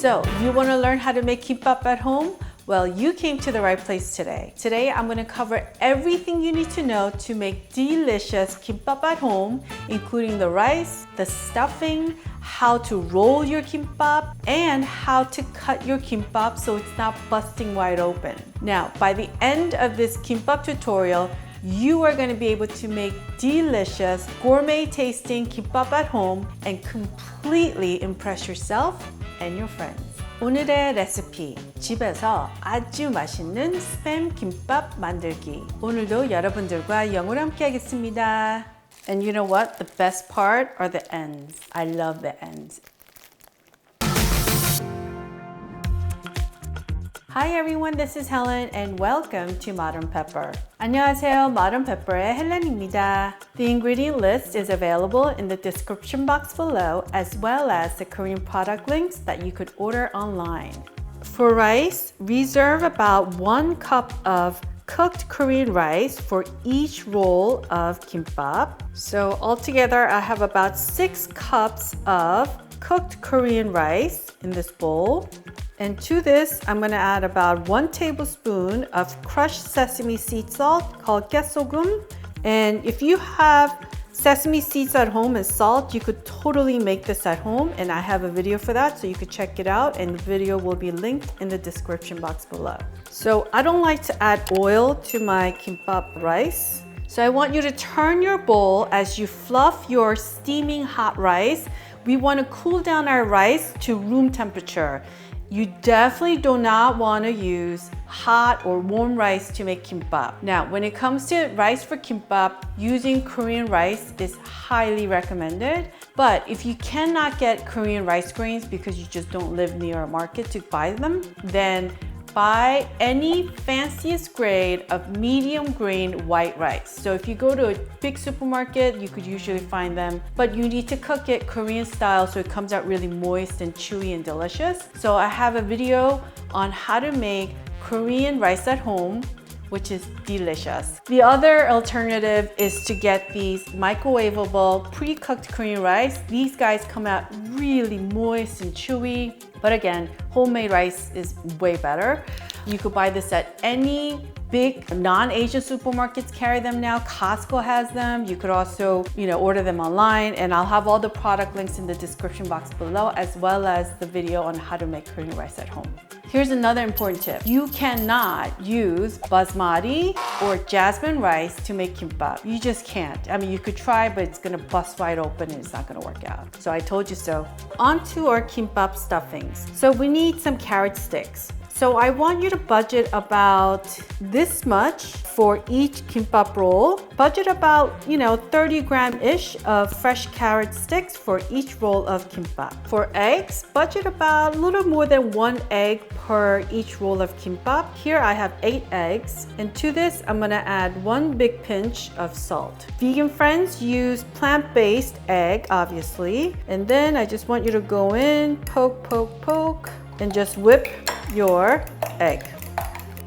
So, you want to learn how to make kimbap at home? Well, you came to the right place today. Today, I'm going to cover everything you need to know to make delicious kimbap at home, including the rice, the stuffing, how to roll your kimbap, and how to cut your kimbap so it's not busting wide open. Now, by the end of this kimbap tutorial, you are going to be able to make delicious, gourmet tasting kimbap at home and completely impress yourself and your friends. 오늘의 레시피, 집에서 아주 맛있는 스팸 김밥 만들기. 오늘도 여러분들과 영어로 함께 하겠습니다. And you know what? The best part are the ends. I love the ends. Hi everyone, this is Helen and welcome to Modern Pepper. 안녕하세요, Modern Pepper의 헬렌입니다. The ingredient list is available in the description box below, as well as the Korean product links that you could order online. For rice, reserve about 1 cup of cooked Korean rice for each roll of kimbap. So altogether, I have about 6 cups of cooked Korean rice in this bowl. And to this, I'm going to add about 1 tablespoon of crushed sesame seed salt called 깨소금. And if you have sesame seeds at home and salt, you could totally make this at home. And I have a video for that, so you could check it out. And the video will be linked in the description box below. So I don't like to add oil to my kimbap rice. So I want you to turn your bowl as you fluff your steaming hot rice. We want to cool down our rice to room temperature. You definitely do not want to use hot or warm rice to make kimbap. Now, when it comes to rice for kimbap, using Korean rice is highly recommended. But if you cannot get Korean rice grains because you just don't live near a market to buy them, then buy any fanciest grade of medium grain white rice. So if you go to a big supermarket, you could usually find them, but you need to cook it Korean style so it comes out really moist and chewy and delicious. So I have a video on how to make Korean rice at home, which is delicious. The other alternative is to get these microwavable pre-cooked Korean rice. These guys come out really moist and chewy. But again, homemade rice is way better. You could buy this at any big non-Asian supermarkets carry them now. Costco has them. You could also, order them online, and I'll have all the product links in the description box below, as well as the video on how to make Korean rice at home. Here's another important tip. You cannot use basmati or jasmine rice to make kimbap. You just can't. I mean, you could try, but it's gonna bust wide open and it's not gonna work out. So I told you so. On to our kimbap stuffings. So we need some carrot sticks. So I want you to budget about this much for each kimbap roll. Budget about, 30 gram-ish of fresh carrot sticks for each roll of kimbap. For eggs, budget about a little more than 1 egg per each roll of kimbap. Here I have 8 eggs. And to this, I'm gonna add 1 big pinch of salt. Vegan friends use plant-based egg, obviously. And then I just want you to go in, poke, and just whip your egg.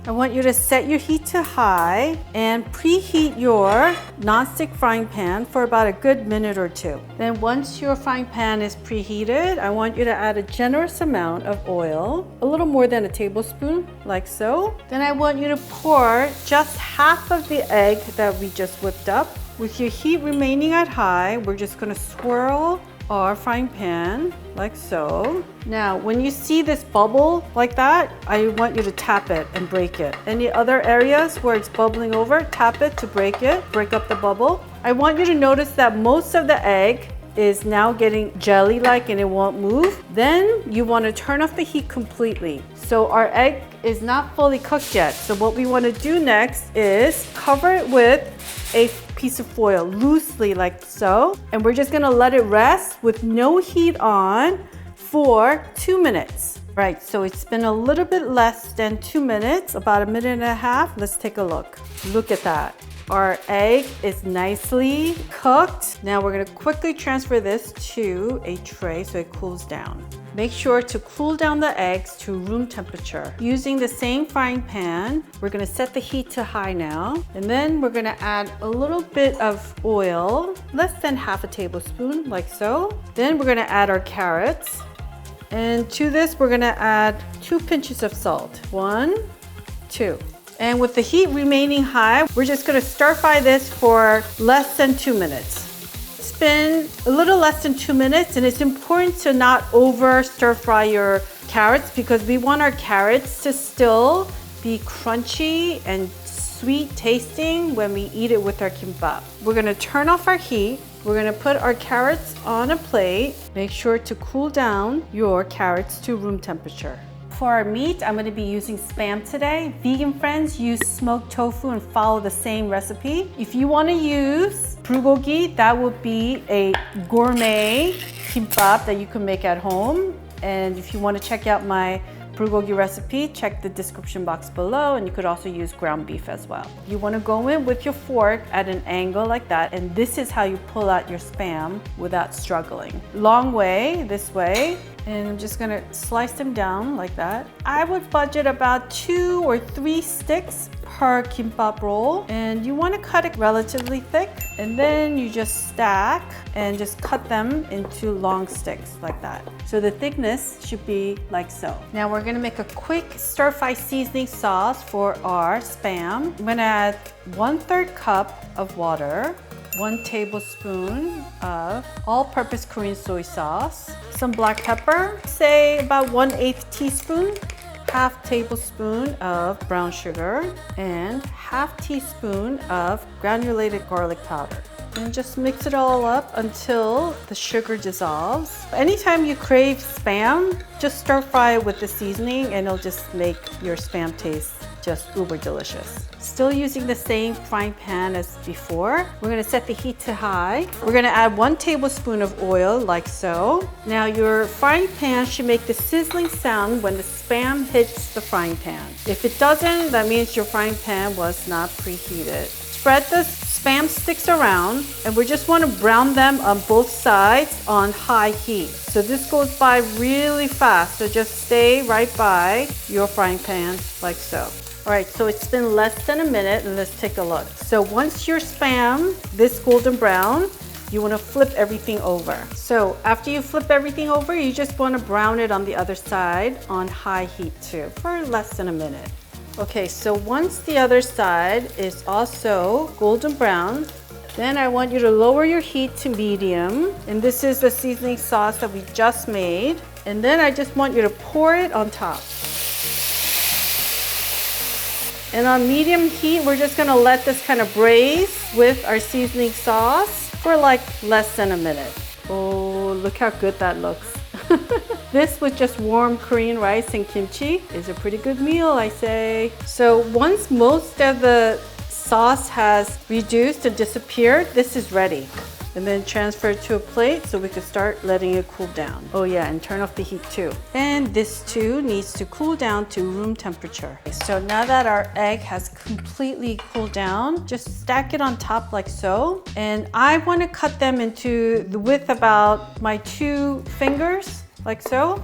I want you to set your heat to high and preheat your nonstick frying pan for about a good minute or 2. Then once your frying pan is preheated, I want you to add a generous amount of oil, a little more than a tablespoon, like so. Then I want you to pour just half of the egg that we just whipped up. With your heat remaining at high, we're just gonna swirl our frying pan like so. Now, when you see this bubble like that, I want you to tap it and break it. Any other areas where it's bubbling over, tap it to break it, break up the bubble. I want you to notice that most of the egg is now getting jelly-like and it won't move. Then you want to turn off the heat completely. So our egg is not fully cooked yet. So what we want to do next is cover it with a piece of foil loosely like so. And we're just gonna let it rest with no heat on for 2 minutes. Right, so it's been a little bit less than 2 minutes, about 1.5 minutes. Let's take a look. Look at that. Our egg is nicely cooked. Now we're gonna quickly transfer this to a tray so it cools down. Make sure to cool down the eggs to room temperature. Using the same frying pan, we're gonna set the heat to high now. And then we're gonna add a little bit of oil, less than half a tablespoon, like so. Then we're gonna add our carrots. And to this, we're gonna add 2 pinches of salt. 1, 2. And with the heat remaining high, we're just gonna stir fry this for less than 2 minutes. It's been a little less than 2 minutes, and it's important to not over stir fry your carrots because we want our carrots to still be crunchy and sweet tasting when we eat it with our kimbap. We're gonna turn off our heat. We're gonna put our carrots on a plate. Make sure to cool down your carrots to room temperature. For our meat, I'm gonna be using Spam today. Vegan friends use smoked tofu and follow the same recipe. If you wanna use bulgogi, that would be a gourmet kimbap that you can make at home. And if you wanna check out my bulgogi recipe, check the description box below, and you could also use ground beef as well. You want to go in with your fork at an angle like that, and this is how you pull out your Spam without struggling. Long way, this way, and I'm just gonna slice them down like that. I would budget about 2 or 3 sticks per kimbap roll, and you want to cut it relatively thick, and then you just stack and just cut them into long sticks like that. So the thickness should be like so. Now we're gonna make a quick stir-fry seasoning sauce for our Spam. I'm gonna add 1/3 cup of water, 1 tablespoon of all-purpose Korean soy sauce, some black pepper, say about 1/8 teaspoon, half tablespoon of brown sugar, and half teaspoon of granulated garlic powder. And just mix it all up until the sugar dissolves. Anytime you crave Spam, just stir fry it with the seasoning and it'll just make your Spam taste just uber delicious. Still using the same frying pan as before. We're gonna set the heat to high. We're gonna add 1 tablespoon of oil like so. Now your frying pan should make the sizzling sound when the Spam hits the frying pan. If it doesn't, that means your frying pan was not preheated. Spread the Spam sticks around, and we just want to brown them on both sides on high heat. So this goes by really fast, so just stay right by your frying pan like so. All right, so it's been less than a minute, and let's take a look. So once your Spam this golden brown, you want to flip everything over. So after you flip everything over, you just want to brown it on the other side on high heat too for less than a minute. Okay, so once the other side is also golden brown, then I want you to lower your heat to medium. And this is the seasoning sauce that we just made. And then I just want you to pour it on top. And on medium heat, we're just gonna let this kind of braise with our seasoning sauce for like less than a minute. Oh, look how good that looks. This with just warm Korean rice and kimchi is a pretty good meal, I say. So once most of the sauce has reduced and disappeared, this is ready. And then transfer it to a plate so we can start letting it cool down. Oh yeah, and turn off the heat too. And this too needs to cool down to room temperature. So now that our egg has completely cooled down, just stack it on top like so. And I want to cut them into the width about my 2 fingers, like so.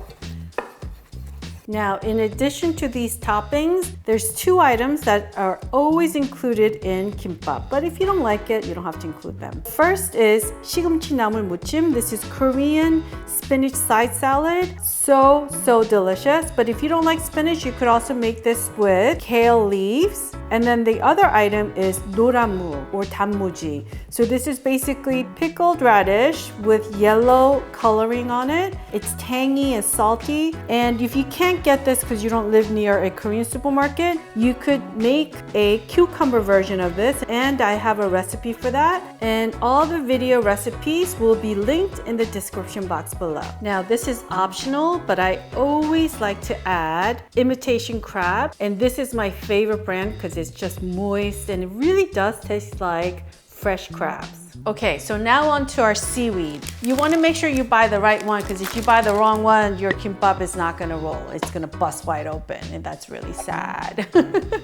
Now, in addition to these toppings, there's 2 items that are always included in kimbap, but if you don't like it, you don't have to include them. First is 시금치 나물 무침. This is Korean spinach side salad. So delicious. But if you don't like spinach, you could also make this with kale leaves. And then the other item is 노란무 or 단무지. So this is basically pickled radish with yellow coloring on it. It's tangy and salty. And if you can't get this because you don't live near a Korean supermarket, you could make a cucumber version of this. And I have a recipe for that. And all the video recipes will be linked in the description box below. Now this is optional, but I always like to add Imitation crab. And this is my favorite brand because it's just moist and it really does taste like fresh crabs. Okay, so now on to our seaweed. You want to make sure you buy the right one because if you buy the wrong one, your kimbap is not going to roll. It's going to bust wide open and that's really sad.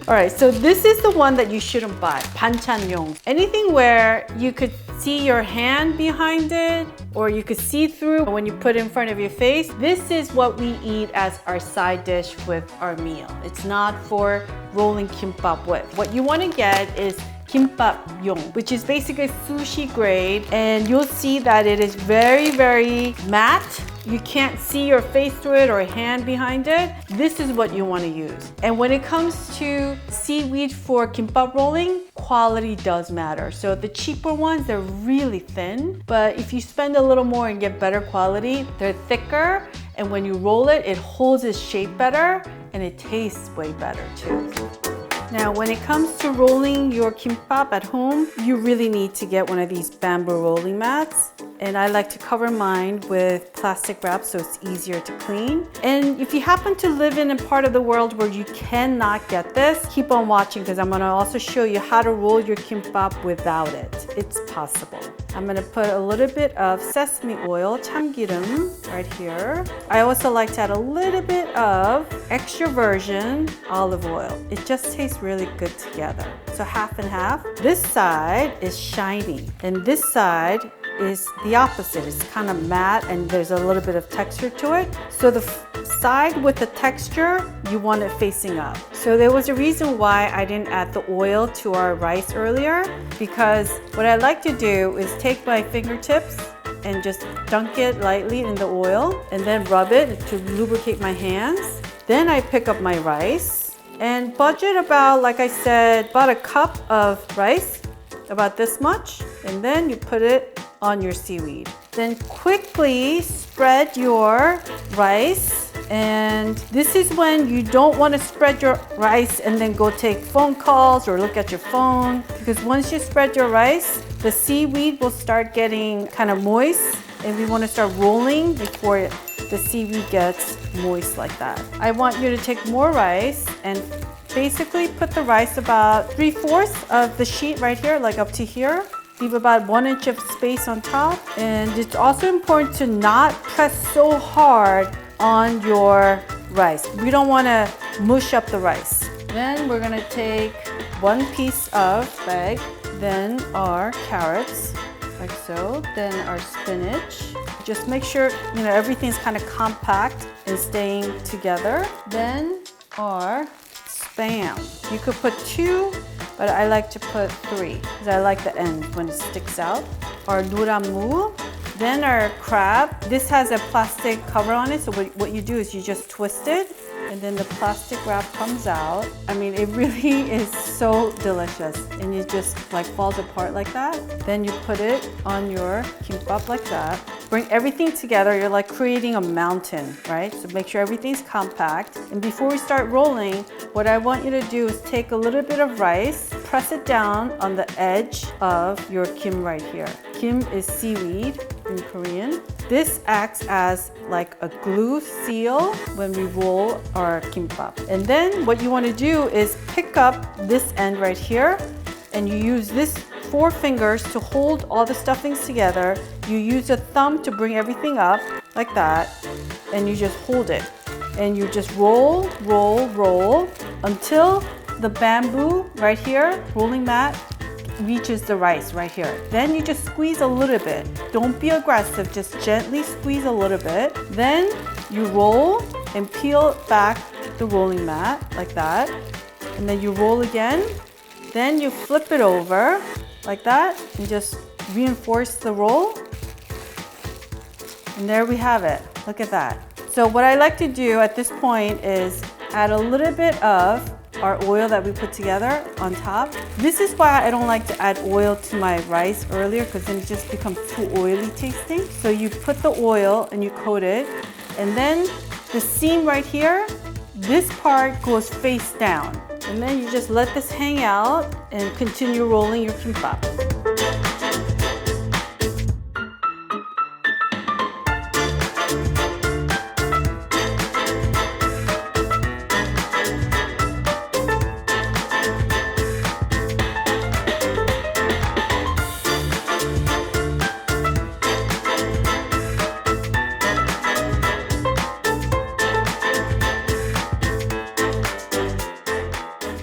All right, so this is the one that you shouldn't buy. 반찬용. Anything where you could see your hand behind it or you could see through when you put it in front of your face. This is what we eat as our side dish with our meal. It's not for rolling kimbap with. What you want to get is Gimbap, which is basically sushi grade, and you'll see that it is very, very matte you can't see your face through it or a hand behind it, this is what you want to use. And when it comes to seaweed for kimbap rolling, quality does matter. So the cheaper ones, they're really thin, but if you spend a little more and get better quality, they're thicker, and when you roll it, it holds its shape better and it tastes way better too. Now, when it comes to rolling your kimbap at home, you really need to get one of these bamboo rolling mats. And I like to cover mine with plastic wrap so it's easier to clean. And if you happen to live in a part of the world where you cannot get this, keep on watching because I'm gonna also show you how to roll your kimbap without it. It's possible. I'm gonna put a little bit of sesame oil, 참기름, right here. I also like to add a little bit of extra virgin olive oil. It just tastes really good together. So half and half. This side is shiny and this side is the opposite. It's kind of matte and there's a little bit of texture to it. So the side with the texture, you want it facing up. So there was a reason why I didn't add the oil to our rice earlier, because what I like to do is take my fingertips and just dunk it lightly in the oil and then rub it to lubricate my hands. Then I pick up my rice and budget about, like I said, about a cup of rice, about this much, and then you put it on your seaweed. Then quickly spread your rice, and this is when you don't want to spread your rice and then go take phone calls or look at your phone, because once you spread your rice, the seaweed will start getting kind of moist and we want to start rolling before the seaweed gets moist like that. I want you to take more rice and basically put the rice about 3/4 of the sheet right here, like up to here. Leave about 1 inch of space on top. And it's also important to not press so hard on your rice. We don't want to mush up the rice. Then we're going to take 1 piece of egg, then our carrots, like so, then our spinach. Just make sure, everything's kind of compact and staying together. Then our Spam. You could put 2, but I like to put 3 because I like the end when it sticks out. Our 노란무. Then our crab. This has a plastic cover on it, so what you do is you just twist it and then the plastic wrap comes out. I mean, it really is so delicious and it just like falls apart like that. Then you put it on your kimbap like that. Bring everything together. You're like creating a mountain, right? So make sure everything's compact. And before we start rolling, what I want you to do is take a little bit of rice, press it down on the edge of your kim right here. Kim is seaweed in Korean. This acts as like a glue seal when we roll our kimbap. And then what you want to do is pick up this end right here and you use this 4 fingers to hold all the stuffings together. You use a thumb to bring everything up like that and you just hold it. And you just roll, roll, roll until the bamboo right here, rolling mat, reaches the rice right here. Then you just squeeze a little bit. Don't be aggressive, just gently squeeze a little bit. Then you roll and peel back the rolling mat like that. And then you roll again. Then you flip it over like that and just reinforce the roll. And there we have it. Look at that. So what I like to do at this point is add a little bit of our oil that we put together on top. This is why I don't like to add oil to my rice earlier, because then it just becomes too oily tasting. So you put the oil and you coat it, and then the seam right here, this part goes face down. And then you just let this hang out and continue rolling your kimbap.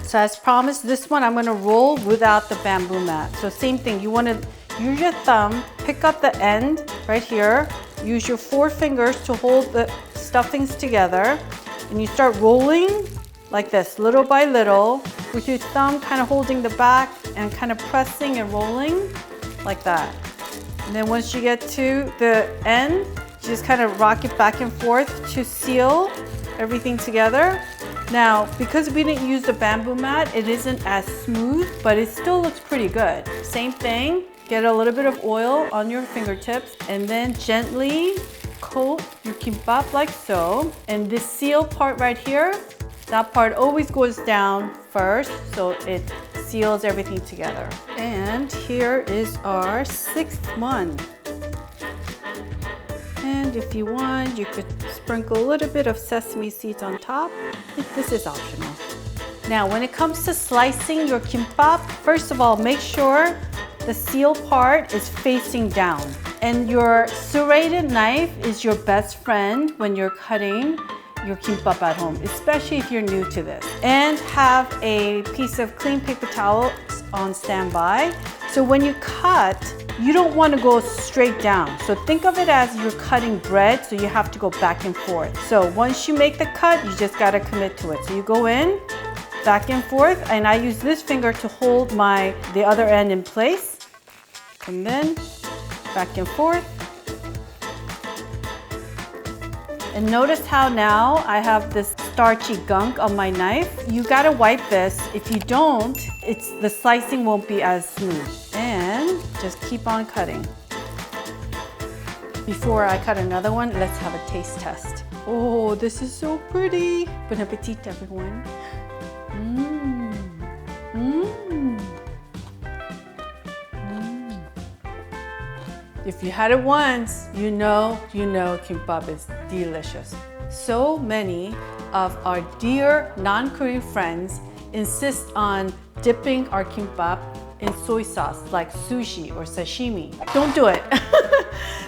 So as promised, this one I'm going to roll without the bamboo mat. So same thing, you want to use your thumb, pick up the end right here, use your 4 fingers to hold the stuffings together, and you start rolling like this, little by little, with your thumb kind of holding the back and kind of pressing and rolling like that. And then once you get to the end, Just kind of rock it back and forth to seal everything together. Now, because we didn't use the bamboo mat, it isn't as smooth, but it still looks pretty good. Same thing, get a little bit of oil on your fingertips and then gently coat your kimbap like so. And this seal part right here, that part always goes down first, so it seals everything together. And here is our 6th one. And if you want, you could sprinkle a little bit of sesame seeds on top. This is optional. Now, when it comes to slicing your kimbap, first of all, make sure the seal part is facing down. And your serrated knife is your best friend when you're cutting your kimbap at home, especially if you're new to this. And have a piece of clean paper towel on standby. So when you cut, you don't want to go straight down. So think of it as you're cutting bread, so you have to go back and forth. So once you make the cut, you just got to commit to it. So you go in, back and forth, and I use this finger to hold the other end in place. And then back and forth. And notice how now I have this starchy gunk on my knife. You gotta wipe this. If you don't, the slicing won't be as smooth. And just keep on cutting. Before I cut another one, let's have a taste test. Oh, this is so pretty. Bon appetit, everyone. If you had it once, you know kimbap is delicious. So many of our dear non-Korean friends insist on dipping our kimbap in soy sauce like sushi or sashimi. Don't do it.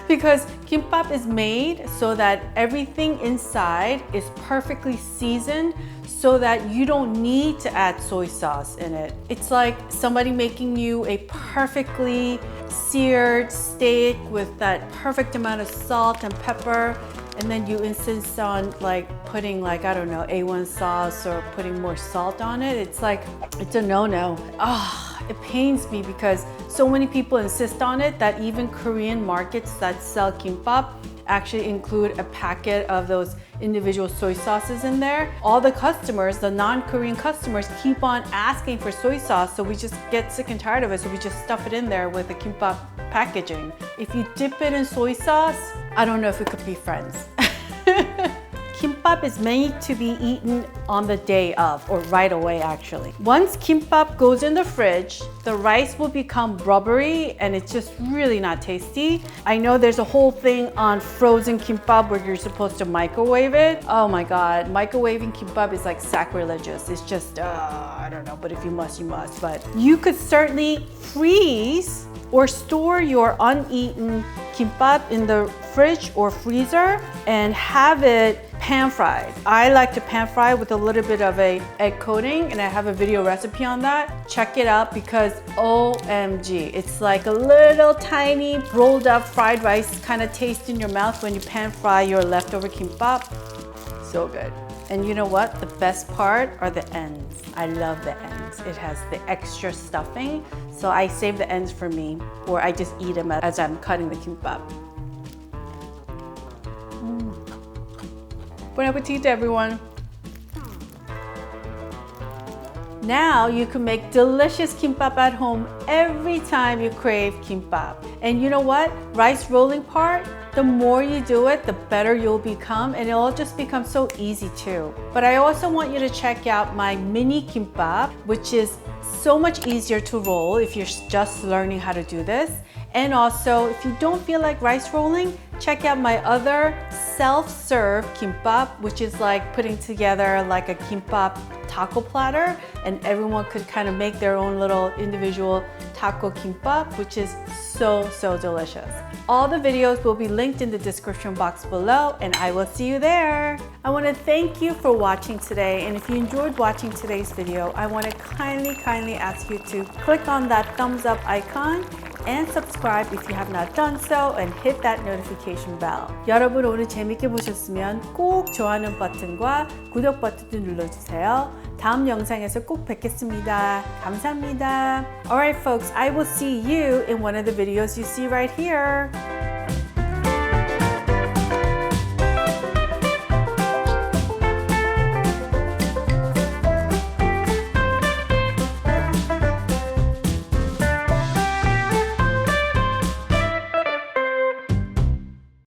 Because kimbap is made so that everything inside is perfectly seasoned so that you don't need to add soy sauce in it. It's like somebody making you a perfectly seared steak with that perfect amount of salt and pepper, and then you insist on putting I don't know, A1 sauce or putting more salt on it. It's a no-no. It pains me because so many people insist on it that even Korean markets that sell kimbap actually include a packet of those individual soy sauces in there. All the customers, the non-Korean customers, keep on asking for soy sauce, so we just get sick and tired of it, so we just stuff it in there with the kimbap packaging. If you dip it in soy sauce, I don't know if we could be friends. Kimbap is made to be eaten on the day of, or right away actually. Once kimbap goes in the fridge, the rice will become rubbery and it's just really not tasty. I know there's a whole thing on frozen kimbap where you're supposed to microwave it. Oh my God, microwaving kimbap is like sacrilegious. It's just, I don't know, but if you must, you must. But you could certainly freeze or store your uneaten kimbap in the fridge or freezer and have it pan fried. I like to pan fry with a little bit of a egg coating, and I have a video recipe on that. Check it out because OMG, it's like a little tiny rolled up fried rice kind of taste in your mouth when you pan fry your leftover kimbap. So good. And you know what? The best part are the ends. I love the ends. It has the extra stuffing, so I save the ends for me, or I just eat them as I'm cutting the kimbap. Bon appetit, everyone. Now you can make delicious kimbap at home every time you crave kimbap. And you know what? Rice rolling part, the more you do it, the better you'll become, and it'll just become so easy too. But I also want you to check out my mini kimbap, which is so much easier to roll if you're just learning how to do this. And also, if you don't feel like rice rolling, check out my other self-serve kimbap, which is like putting together like a kimbap taco platter, and everyone could kind of make their own little individual taco kimbap, which is so delicious. All the videos will be linked in the description box below, and I will see you there. I want to thank you for watching today, and if you enjoyed watching today's video, I want to kindly ask you to click on that thumbs up icon and subscribe if you have not done so, and hit that notification bell. 여러분 오늘 재밌게 보셨으면 꼭 좋아하는 버튼과 구독 버튼도 눌러주세요. 다음 영상에서 꼭 뵙겠습니다. 감사합니다. Alright folks, I will see you in one of the videos you see right here.